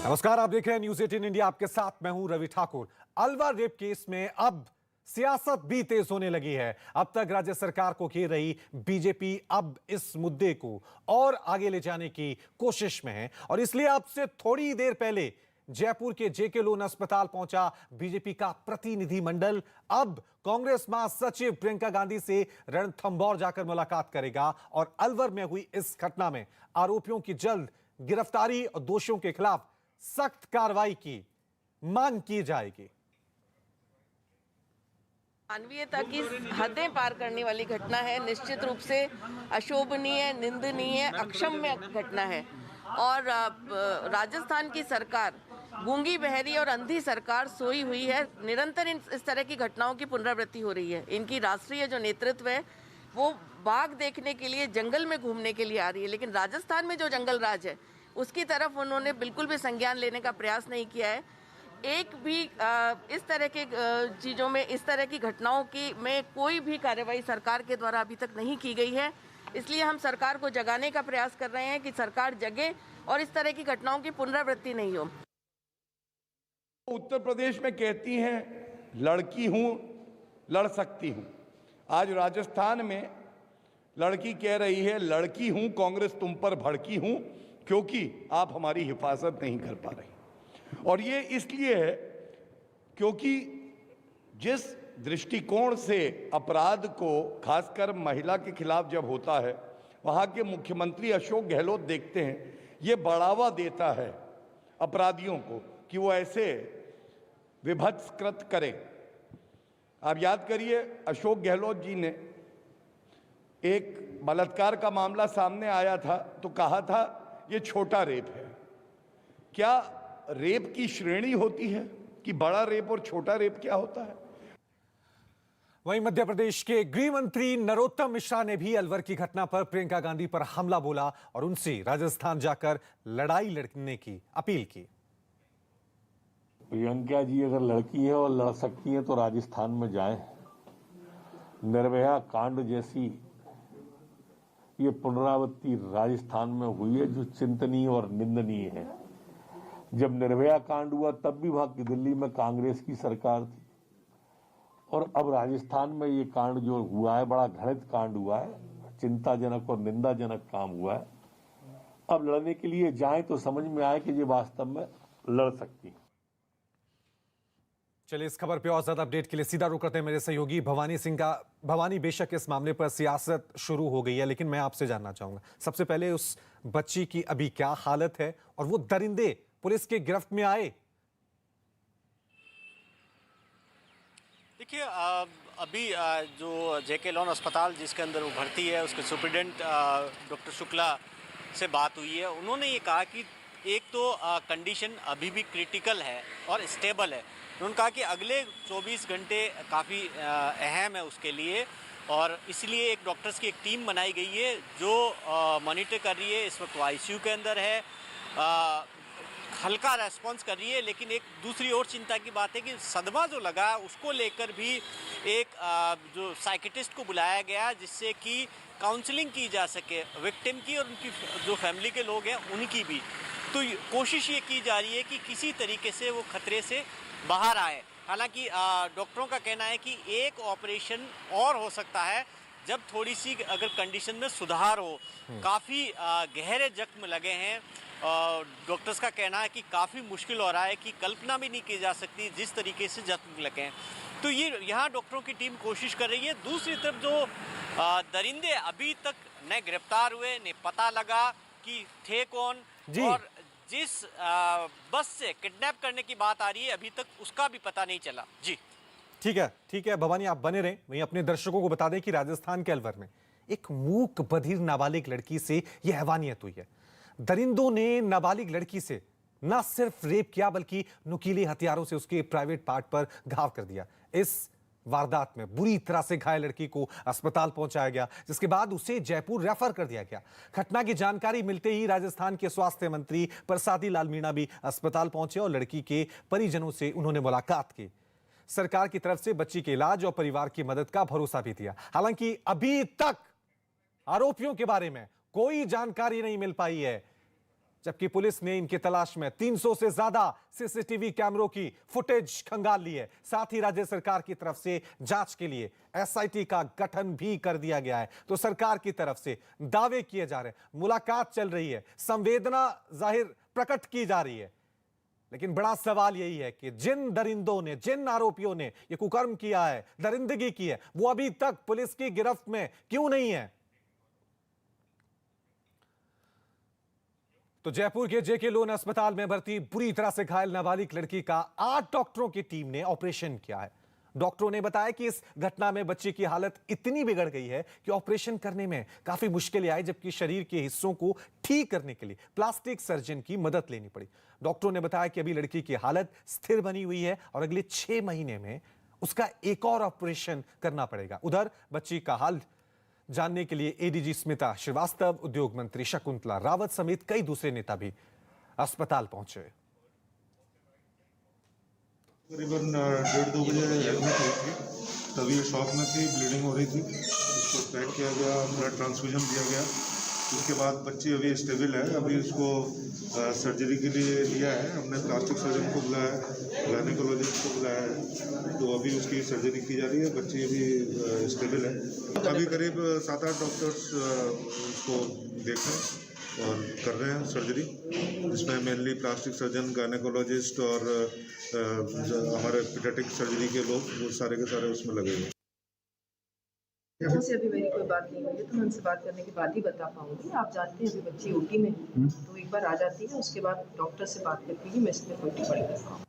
नमस्कार, आप देख रहे हैं न्यूज 18 इंडिया। आपके साथ मैं हूं रवि ठाकुर। अलवर रेप केस में अब सियासत भी तेज होने लगी है। अब तक राज्य सरकार को घेर रही बीजेपी अब इस मुद्दे को और आगे ले जाने की कोशिश में है और इसलिए अब से थोड़ी देर पहले जयपुर के जेके लोन अस्पताल पहुंचा बीजेपी का प्रतिनिधिमंडल। अब कांग्रेस महासचिव प्रियंका गांधी से रणथंभौर जाकर मुलाकात करेगा और अलवर में हुई इस घटना में आरोपियों की जल्द गिरफ्तारी और दोषियों के खिलाफ सख्त कार्रवाई की मांग की जाएगी। मानवीयता की हदें पार करने वाली घटना है। निश्चित रूप से अशोभनीय, निंदनीय, अक्षम्य घटना है और राजस्थान की सरकार गूंगी, बहरी और अंधी सरकार सोई हुई है। निरंतर इस तरह की घटनाओं की पुनरावृत्ति हो रही है। इनकी राष्ट्रीय जो नेतृत्व है वो बाघ देखने के लिए जंगल में घूमने के लिए आ रही है, लेकिन राजस्थान में जो जंगल राज है उसकी तरफ उन्होंने बिल्कुल भी संज्ञान लेने का प्रयास नहीं किया है। एक भी इस तरह के चीज़ों में, इस तरह की घटनाओं की में कोई भी कार्रवाई सरकार के द्वारा अभी तक नहीं की गई है। इसलिए हम सरकार को जगाने का प्रयास कर रहे हैं कि सरकार जगे और इस तरह की घटनाओं की पुनरावृत्ति नहीं हो। उत्तर प्रदेश में कहती हैं लड़की हूं, लड़ सकती हूं। आज राजस्थान में लड़की कह रही है लड़की हूं, कांग्रेस तुम पर भड़की हूं क्योंकि आप हमारी हिफाजत नहीं कर पा रही। और ये इसलिए है क्योंकि जिस दृष्टिकोण से अपराध को खासकर महिला के खिलाफ जब होता है, वहाँ के मुख्यमंत्री अशोक गहलोत देखते हैं ये बढ़ावा देता है अपराधियों को कि वो ऐसे विभत्स कृत्य करें। आप याद करिए, अशोक गहलोत जी ने एक बलात्कार का मामला सामने आया था तो कहा था ये छोटा रेप है। क्या रेप की श्रेणी होती है कि बड़ा रेप और छोटा रेप क्या होता है? वहीं मध्य प्रदेश के गृह मंत्री नरोत्तम मिश्रा ने भी अलवर की घटना पर प्रियंका गांधी पर हमला बोला और उनसे राजस्थान जाकर लड़ाई लड़ने की अपील की। प्रियंका जी अगर लड़की है और लड़ सकती है तो राजस्थान में जाएं। निर्भया कांड जैसी ये पुनरावृत्ति राजस्थान में हुई है जो चिंतनीय और निंदनीय है। जब निर्भया कांड हुआ तब भी वहां की दिल्ली में कांग्रेस की सरकार थी और अब राजस्थान में ये कांड जो हुआ है बड़ा घृणित कांड हुआ है, चिंताजनक और निंदाजनक काम हुआ है। अब लड़ने के लिए जाएं तो समझ में आए कि ये वास्तव में लड़ सकती है। चलिए इस खबर पे और ज्यादा अपडेट के लिए सीधा रुख करते हैं मेरे सहयोगी भवानी सिंह का। भवानी, बेशक इस मामले पर सियासत शुरू हो गई है, लेकिन मैं आपसे जानना चाहूंगा सबसे पहले उस बच्ची की अभी क्या हालत है और वो दरिंदे पुलिस के गिरफ्त में आए? देखिए, अभी जो जेके लोन अस्पताल जिसके अंदर वो भर्ती है उसके सुप्रिटेंडेंट डॉक्टर शुक्ला से बात हुई है। उन्होंने ये कहा कि एक तो कंडीशन अभी भी क्रिटिकल है और स्टेबल है। उन्होंने कहा कि अगले 24 घंटे काफ़ी अहम है उसके लिए और इसलिए एक डॉक्टर्स की एक टीम बनाई गई है जो मॉनिटर कर रही है। इस वक्त वो आईसीयू के अंदर है, हल्का रेस्पॉन्स कर रही है। लेकिन एक दूसरी और चिंता की बात है कि सदमा जो लगा उसको लेकर भी एक जो साइकियाट्रिस्ट को बुलाया गया जिससे कि काउंसलिंग की जा सके विक्टिम की और उनकी जो फैमिली के लोग हैं उनकी भी। तो कोशिश ये की जा रही है कि किसी तरीके से वो खतरे से बाहर आए। हालांकि डॉक्टरों का कहना है कि एक ऑपरेशन और हो सकता है जब थोड़ी सी अगर कंडीशन में सुधार हो। काफ़ी गहरे जख्म लगे हैं। डॉक्टर्स का कहना है कि काफ़ी मुश्किल हो रहा है कि कल्पना भी नहीं की जा सकती जिस तरीके से जख्म लगे हैं। तो ये यहाँ डॉक्टरों की टीम कोशिश कर रही है। दूसरी तरफ जो दरिंदे अभी तक न गिरफ्तार हुए, न पता लगा कि थे कौन, और जिस बस से किडनैप करने की बात आ रही है अभी तक उसका भी पता नहीं चला। जी ठीक है भवानी, आप बने रहें। वहीं अपने दर्शकों को बता दें कि राजस्थान के अलवर में एक मूक बधिर नाबालिग लड़की से यह हैवानियत हुई है। दरिंदों ने नाबालिग लड़की से न सिर्फ रेप किया बल्कि नुकीले हथियारों से उसके प्राइवेट पार्ट पर घाव कर दिया। इस वारदात में बुरी तरह से घायल लड़की को अस्पताल पहुंचाया गया जिसके बाद उसे जयपुर रेफर कर दिया गया। घटना की जानकारी मिलते ही राजस्थान के स्वास्थ्य मंत्री परसादी लाल मीणा भी अस्पताल पहुंचे और लड़की के परिजनों से उन्होंने मुलाकात की। सरकार की तरफ से बच्ची के इलाज और परिवार की मदद का भरोसा भी दिया। हालांकि अभी तक आरोपियों के बारे में कोई जानकारी नहीं मिल पाई है। जबकि पुलिस ने इनकी तलाश में 300 से ज्यादा सीसीटीवी कैमरों की फुटेज खंगाल ली है। साथ ही राज्य सरकार की तरफ से जांच के लिए एसआईटी का गठन भी कर दिया गया है। तो सरकार की तरफ से दावे किए जा रहे हैं, मुलाकात चल रही है, संवेदना जाहिर प्रकट की जा रही है। लेकिन बड़ा सवाल यही है कि जिन दरिंदों ने, जिन आरोपियों ने यह कुकर्म किया है, दरिंदगी की है, वो अभी तक पुलिस की गिरफ्त में क्यों नहीं है? तो जयपुर के जेके लोन अस्पताल में भर्ती बुरी तरह से घायल नाबालिग लड़की का 8 डॉक्टरों की टीम ने ऑपरेशन किया है। डॉक्टरों ने बताया कि इस घटना में बच्ची की हालत इतनी बिगड़ गई है कि ऑपरेशन करने में काफी मुश्किलें आई, जबकि शरीर के हिस्सों को ठीक करने के लिए प्लास्टिक सर्जन की मदद लेनी पड़ी। डॉक्टरों ने बताया कि अभी लड़की की हालत स्थिर बनी हुई है और अगले 6 महीने में उसका एक और ऑपरेशन करना पड़ेगा। उधर बच्ची का हाल जानने के लिए एडीजी स्मिता श्रीवास्तव, उद्योग मंत्री शकुंतला रावत समेत कई दूसरे नेता भी अस्पताल पहुंचे। करीबन 1:30-2 बजे एडमिट हुई थी, तभी शॉक में थी, ब्लीडिंग हो रही थी, उसको पैक किया गया, ब्लड ट्रांसफ्यूजन दिया गया। उसके बाद बच्ची अभी स्टेबल है। अभी उसको सर्जरी के लिए लिया है, हमने प्लास्टिक सर्जन को बुलाया है, गायनेकोलॉजिस्ट को बुलाया है, तो अभी उसकी सर्जरी की जा रही है। बच्ची अभी स्टेबल है। अभी करीब 7-8 डॉक्टर्स उसको देख रहे हैं और कर रहे हैं सर्जरी, जिसमें मेनली प्लास्टिक सर्जन, गायनेकोलॉजिस्ट और हमारे पीडियाट्रिक सर्जरी के लोग, वो सारे के सारे उसमें लगे हुए हैं। से अभी मेरी कोई बात नहीं हुई है, तो मैं उनसे बात करने के बाद ही बता पाऊंगी। आप जानते हैं अभी बच्ची ओटी में है, तो एक बार आ जाती है, उसके बाद डॉक्टर से बात करके ही मैं इसमें कोई टिप्पणी करूंगा।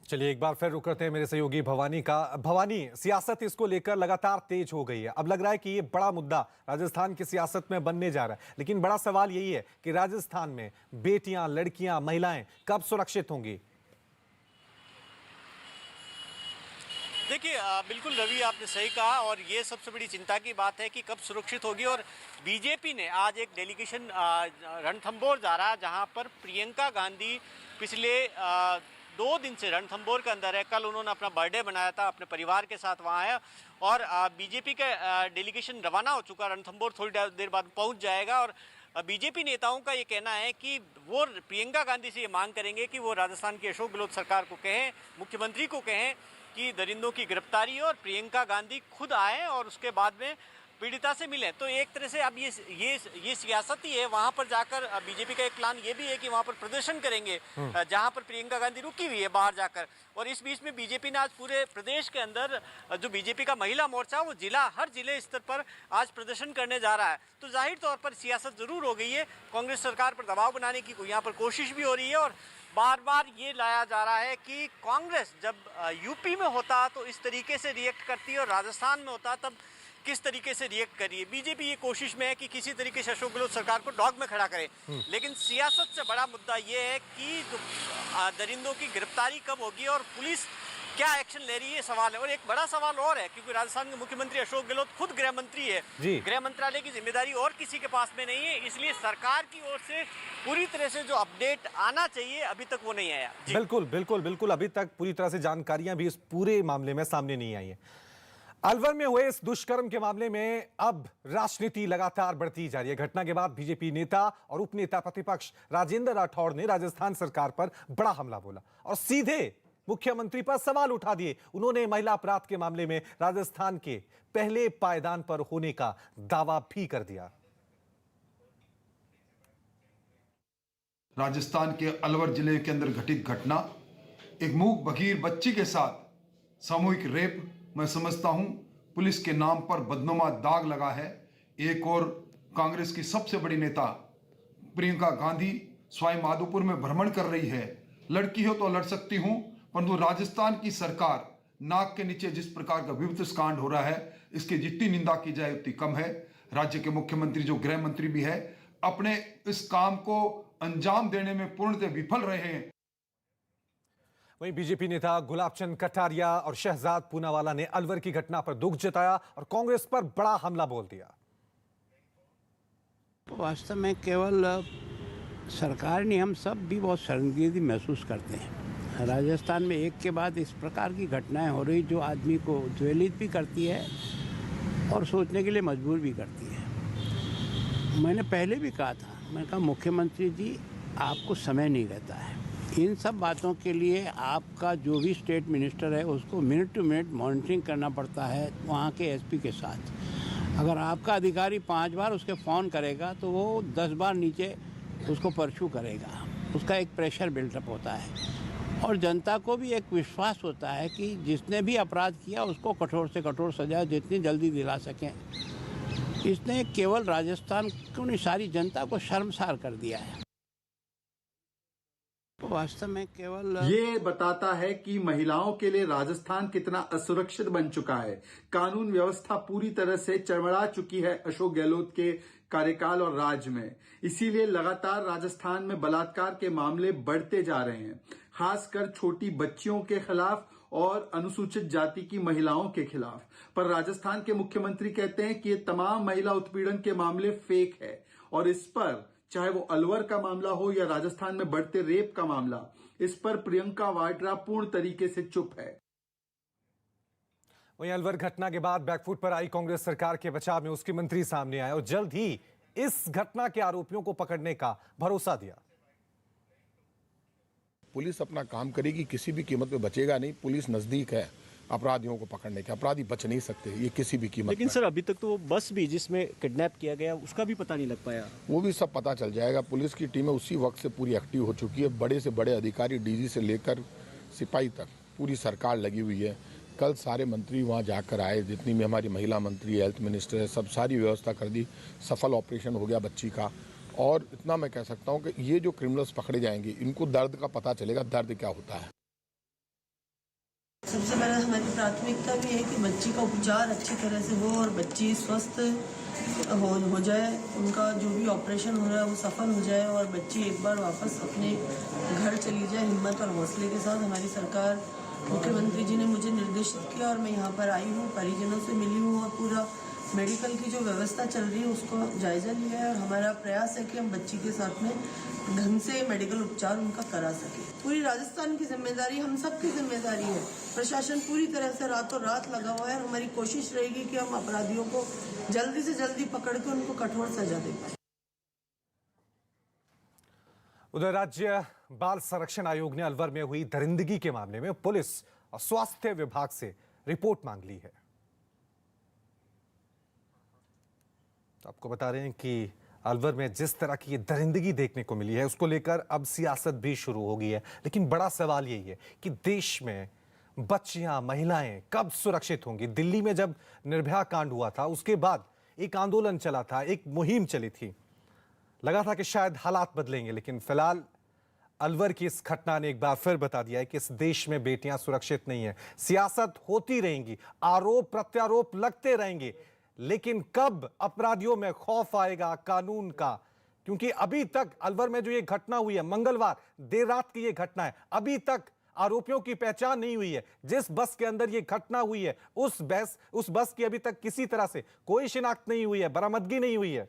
चलिए एक बार फिर रुक करते हैं मेरे सहयोगी भवानी का। भवानी, सियासत इसको लेकर लगातार तेज हो गई है। अब लग रहा है कि ये बड़ा मुद्दा राजस्थान की सियासत में बनने जा रहा है, लेकिन बड़ा सवाल यही है कि राजस्थान में बेटियां, लड़कियां, महिलाएं कब सुरक्षित होंगी? देखिए बिल्कुल रवि, आपने सही कहा और ये सबसे बड़ी चिंता की बात है कि कब सुरक्षित होगी। और बीजेपी ने आज एक डेलीगेशन रणथंभौर जा रहा है, जहां पर प्रियंका गांधी पिछले 2 दिन से रणथंभौर के अंदर है। कल उन्होंने अपना बर्थडे बनाया था, अपने परिवार के साथ वहाँ आया और बीजेपी का डेलीगेशन रवाना हो चुका। रणथंभौर थोड़ी देर बाद पहुँच जाएगा और बीजेपी नेताओं का ये कहना है कि वो प्रियंका गांधी से ये मांग करेंगे कि वो राजस्थान की अशोक गहलोत सरकार को कहें, मुख्यमंत्री को कहें कि दरिंदों की गिरफ्तारी और प्रियंका गांधी खुद आए और उसके बाद में पीड़िता से मिले। तो एक तरह से अब ये सियासत ही है। वहां पर जाकर बीजेपी का एक प्लान ये भी है कि वहां पर प्रदर्शन करेंगे जहां पर प्रियंका गांधी रुकी हुई है बाहर जाकर। और इस बीच में बीजेपी ने आज पूरे प्रदेश के अंदर जो बीजेपी का महिला मोर्चा, वो हर जिले स्तर पर आज प्रदर्शन करने जा रहा है। तो जाहिर तौर पर सियासत जरूर हो गई है। कांग्रेस सरकार पर दबाव बनाने की यहाँ पर कोशिश भी हो रही है और बार बार ये लाया जा रहा है कि कांग्रेस जब यूपी में होता तो इस तरीके से रिएक्ट करती है और राजस्थान में होता तब किस तरीके से रिएक्ट करिए। बीजेपी ये कोशिश में है कि किसी तरीके से अशोक गहलोत सरकार को डॉग में खड़ा करे। लेकिन सियासत से बड़ा मुद्दा ये है कि जो दरिंदों की गिरफ्तारी कब होगी और पुलिस क्या एक्शन ले रही है, सवाल है। और एक बड़ा सवाल और है, क्योंकि राजस्थान के मुख्यमंत्री अशोक गहलोत खुद गृह मंत्री है, गृह मंत्रालय की जिम्मेदारी और किसी के पास में नहीं है, इसलिए सरकार की ओर से पूरी तरह से जो अपडेट आना चाहिए अभी तक वो नहीं आया। बिल्कुल बिल्कुल बिल्कुल, अभी तक पूरी तरह से जानकारियां भी इस पूरे मामले में सामने नहीं आई है। अलवर में हुए इस दुष्कर्म के मामले में अब राजनीति लगातार बढ़ती जा रही है। घटना के बाद बीजेपी नेता और उपनेता प्रतिपक्ष राजेंद्र राठौड़ ने राजस्थान सरकार पर बड़ा हमला बोला और सीधे मुख्यमंत्री पर सवाल उठा दिए। उन्होंने महिला अपराध के मामले में राजस्थान के पहले पायदान पर होने का दावा भी कर दिया। राजस्थान के अलवर जिले के अंदर घटित घटना, एक मूक बधिर बच्ची के साथ सामूहिक रेप, मैं समझता हूं पुलिस के नाम पर बदनुमा दाग लगा है। एक और कांग्रेस की सबसे बड़ी नेता प्रियंका गांधी सवाई माधोपुर में भ्रमण कर रही है। लड़की हो तो लड़ सकती हूं, परंतु राजस्थान की सरकार नाक के नीचे जिस प्रकार का विभत्स कांड हो रहा है, इसकी जितनी निंदा की जाए उतनी कम है। राज्य के मुख्यमंत्री जो गृह मंत्री भी है, अपने इस काम को अंजाम देने में पूर्णतः विफल रहे हैं। वहीं बीजेपी नेता गुलाबचंद कटारिया और शहजाद पूनावाला ने अलवर की घटना पर दुख जताया और कांग्रेस पर बड़ा हमला बोल दिया। वास्तव में केवल सरकार नहीं, हम सब भी बहुत शर्मिंदगी महसूस करते हैं। राजस्थान में एक के बाद इस प्रकार की घटनाएं हो रही जो आदमी को ज्वलित भी करती है और सोचने के लिए मजबूर भी करती है। मैंने पहले भी कहा था मैंने कहा मुख्यमंत्री जी आपको समय नहीं रहता है, इन सब बातों के लिए आपका जो भी स्टेट मिनिस्टर है उसको मिनट टू मिनट मॉनिटरिंग करना पड़ता है वहाँ के एसपी के साथ। अगर आपका अधिकारी 5 बार उसके फ़ोन करेगा तो वो 10 बार नीचे उसको परस्यू करेगा, उसका एक प्रेशर बिल्डअप होता है और जनता को भी एक विश्वास होता है कि जिसने भी अपराध किया उसको कठोर से कठोर सजा जितनी जल्दी दिला सकें। इसने केवल राजस्थान को नहीं सारी जनता को शर्मसार कर दिया है। तो वास्तव में केवल ये बताता है कि महिलाओं के लिए राजस्थान कितना असुरक्षित बन चुका है। कानून व्यवस्था पूरी तरह से चरमरा चुकी है अशोक गहलोत के कार्यकाल और राज में। इसीलिए लगातार राजस्थान में बलात्कार के मामले बढ़ते जा रहे हैं, खासकर छोटी बच्चियों के खिलाफ और अनुसूचित जाति की महिलाओं के खिलाफ। पर राजस्थान के मुख्यमंत्री कहते हैं कि ये तमाम महिला उत्पीड़न के मामले फेक है और इस पर चाहे वो अलवर का मामला हो या राजस्थान में बढ़ते रेप का मामला, इस पर प्रियंका वाड्रा पूर्ण तरीके से चुप है। वहीं अलवर घटना के बाद बैकफुट पर आई कांग्रेस सरकार के बचाव में उसके मंत्री सामने आए और जल्द ही इस घटना के आरोपियों को पकड़ने का भरोसा दिया। पुलिस अपना काम करेगी, किसी भी कीमत पे बचेगा नहीं। पुलिस नजदीक है अपराधियों को पकड़ने के, अपराधी बच नहीं सकते ये किसी भी कीमत। लेकिन सर अभी तक तो वो बस भी जिसमें किडनैप किया गया उसका भी पता नहीं लग पाया। वो भी सब पता चल जाएगा। पुलिस की टीमें उसी वक्त से पूरी एक्टिव हो चुकी है। बड़े से बड़े अधिकारी डीजी से लेकर सिपाही तक पूरी सरकार लगी हुई है। कल सारे मंत्री वहाँ जाकर आए, जितनी भी हमारी महिला मंत्री, हेल्थ मिनिस्टर है, सब सारी व्यवस्था कर दी। सफल ऑपरेशन हो गया बच्ची का। और इतना मैं कह सकता हूँ कि ये जो क्रिमिनल्स पकड़े जाएंगे इनको दर्द का पता चलेगा, दर्द क्या होता है। सबसे पहले हमारी प्राथमिकता भी है कि बच्ची का उपचार अच्छी तरह से हो और बच्ची स्वस्थ हो जाए, उनका जो भी ऑपरेशन हो रहा है वो सफल हो जाए और बच्ची एक बार वापस अपने घर चली जाए हिम्मत और हौसले के साथ। हमारी सरकार, मुख्यमंत्री जी ने मुझे निर्देशित किया और मैं यहाँ पर आई हूँ, परिजनों से मिली हूँ और पूरा मेडिकल की जो व्यवस्था चल रही है उसको जायजा लिया है और हमारा प्रयास है कि हम बच्ची के साथ में ढंग से मेडिकल उपचार उनका करा सके। पूरी राजस्थान की जिम्मेदारी, हम सब की जिम्मेदारी है। प्रशासन पूरी तरह से रातों रात लगा हुआ है और हमारी कोशिश रहेगी कि हम अपराधियों को जल्दी से जल्दी पकड़ के उनको कठोर सजा दे पाए। उधर राज्य बाल संरक्षण आयोग ने अलवर में हुई दरिंदगी के मामले में पुलिस और स्वास्थ्य विभाग से रिपोर्ट मांग ली है। तो आपको बता रहे हैं कि अलवर में जिस तरह की ये दरिंदगी देखने को मिली है उसको लेकर अब सियासत भी शुरू हो गई है। लेकिन बड़ा सवाल यही है कि देश में बच्चियां, महिलाएं कब सुरक्षित होंगी। दिल्ली में जब निर्भया कांड हुआ था उसके बाद एक आंदोलन चला था, एक मुहिम चली थी, लगा था कि शायद हालात बदलेंगे। लेकिन फिलहाल अलवर की इस घटना ने एक बार फिर बता दिया है कि इस देश में बेटियां सुरक्षित नहीं है। सियासत होती रहेंगी, आरोप प्रत्यारोप लगते रहेंगे, लेकिन कब अपराधियों में खौफ आएगा कानून का। क्योंकि अभी तक अलवर में जो ये घटना हुई है, मंगलवार देर रात की ये घटना है, अभी तक आरोपियों की पहचान नहीं हुई है। जिस बस के अंदर ये घटना हुई है उस बस की अभी तक किसी तरह से कोई शिनाख्त नहीं हुई है, बरामदगी नहीं हुई है।